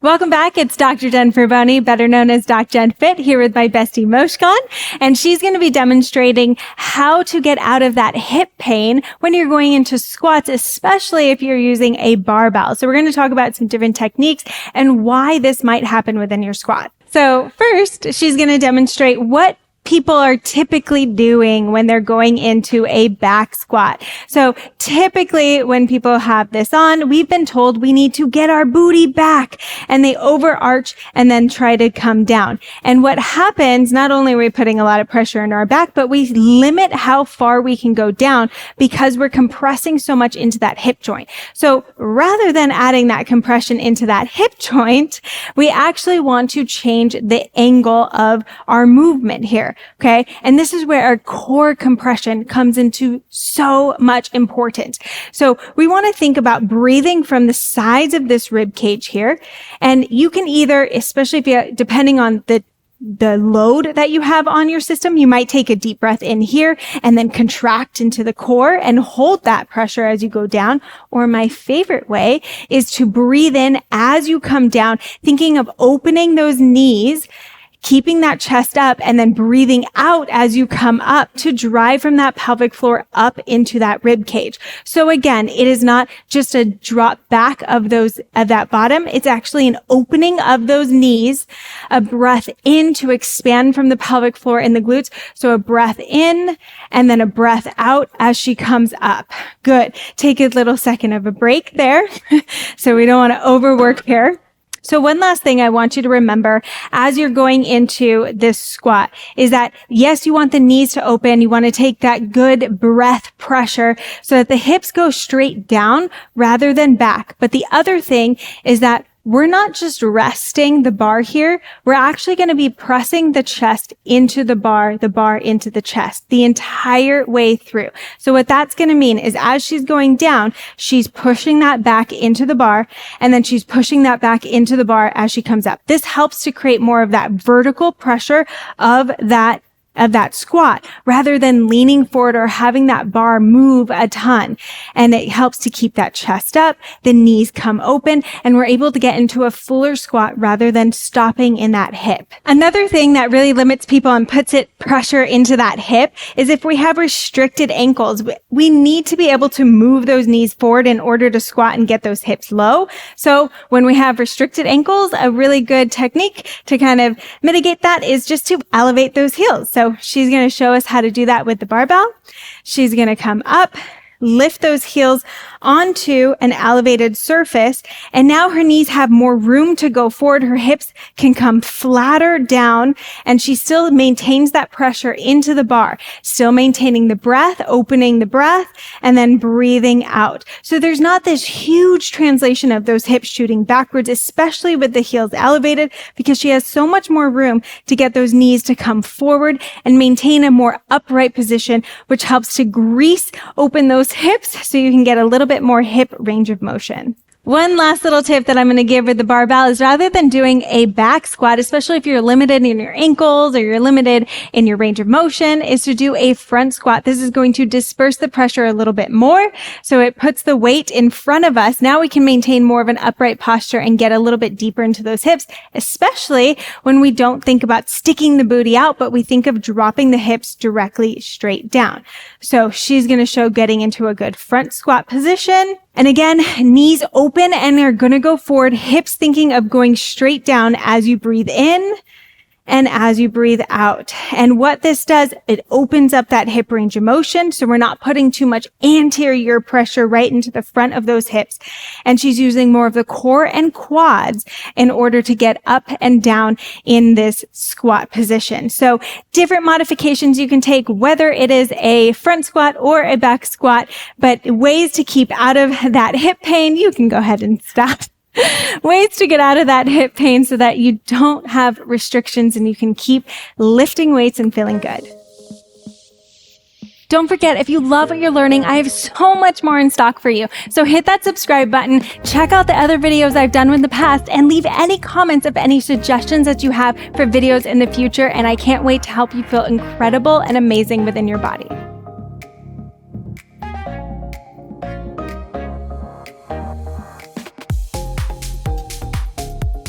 Welcome back. It's Dr. Jen Furboni, better known as DocJenFit, here with my bestie Moshkan. And she's going to be demonstrating how to get out of that hip pain when you're going into squats, especially if you're using a barbell. So we're going to talk about some different techniques and why this might happen within your squat. So first, she's going to demonstrate what people are typically doing when they're going into a back squat. So typically when people have this on, we've been told we need to get our booty back, and they overarch and then try to come down. And what happens, not only are we putting a lot of pressure in our back, but we limit how far we can go down because we're compressing so much into that hip joint. So rather than adding that compression into that hip joint, we actually want to change the angle of our movement here. Okay. And this is where our core compression comes into so much importance. So we want to think about breathing from the sides of this rib cage here. And you can either, especially if you, depending on the load that you have on your system, you might take a deep breath in here and then contract into the core and hold that pressure as you go down. Or my favorite way is to breathe in as you come down, thinking of opening those knees, keeping that chest up, and then breathing out as you come up to drive from that pelvic floor up into that rib cage. So again, it is not just a drop back of that bottom. It's actually an opening of those knees, a breath in to expand from the pelvic floor and the glutes. So a breath in and then a breath out as she comes up. Good. Take a little second of a break there. So we don't want to overwork here. So one last thing I want you to remember as you're going into this squat is that, yes, you want the knees to open. You want to take that good breath pressure so that the hips go straight down rather than back. But the other thing is that we're not just resting the bar here. We're actually going to be pressing the chest into the bar into the chest the entire way through. So what that's going to mean is as she's going down, she's pushing that back into the bar, and then she's pushing that back into the bar as she comes up. This helps to create more of that vertical pressure of that squat rather than leaning forward or having that bar move a ton. And it helps to keep that chest up, the knees come open, and we're able to get into a fuller squat rather than stopping in that hip. Another thing that really limits people and puts pressure into that hip is if we have restricted ankles. We need to be able to move those knees forward in order to squat and get those hips low. So when we have restricted ankles, a really good technique to kind of mitigate that is just to elevate those heels. So she's going to show us how to do that with the barbell. She's going to come up, lift those heels onto an elevated surface, and now her knees have more room to go forward. Her hips can come flatter down, and she still maintains that pressure into the bar, still maintaining the breath, opening the breath, and then breathing out. So there's not this huge translation of those hips shooting backwards, especially with the heels elevated, because she has so much more room to get those knees to come forward and maintain a more upright position, which helps to grease open those hips so you can get a little bit more hip range of motion. One last little tip that I'm going to give with the barbell is rather than doing a back squat, especially if you're limited in your ankles or you're limited in your range of motion, is to do a front squat. This is going to disperse the pressure a little bit more. So it puts the weight in front of us. Now we can maintain more of an upright posture and get a little bit deeper into those hips, especially when we don't think about sticking the booty out, but we think of dropping the hips directly straight down. So she's going to show getting into a good front squat position. And again, knees open and they're going to go forward, hips thinking of going straight down as you breathe in and as you breathe out. And what this does, it opens up that hip range of motion. So we're not putting too much anterior pressure right into the front of those hips. And she's using more of the core and quads in order to get up and down in this squat position. So different modifications you can take, whether it is a front squat or a back squat, but ways to keep out of that hip pain. You can go ahead and stop. Ways to get out of that hip pain so that you don't have restrictions and you can keep lifting weights and feeling good. Don't forget, if you love what you're learning, I have so much more in stock for you. So hit that subscribe button, check out the other videos I've done in the past, and leave any comments of any suggestions that you have for videos in the future. And I can't wait to help you feel incredible and amazing within your body.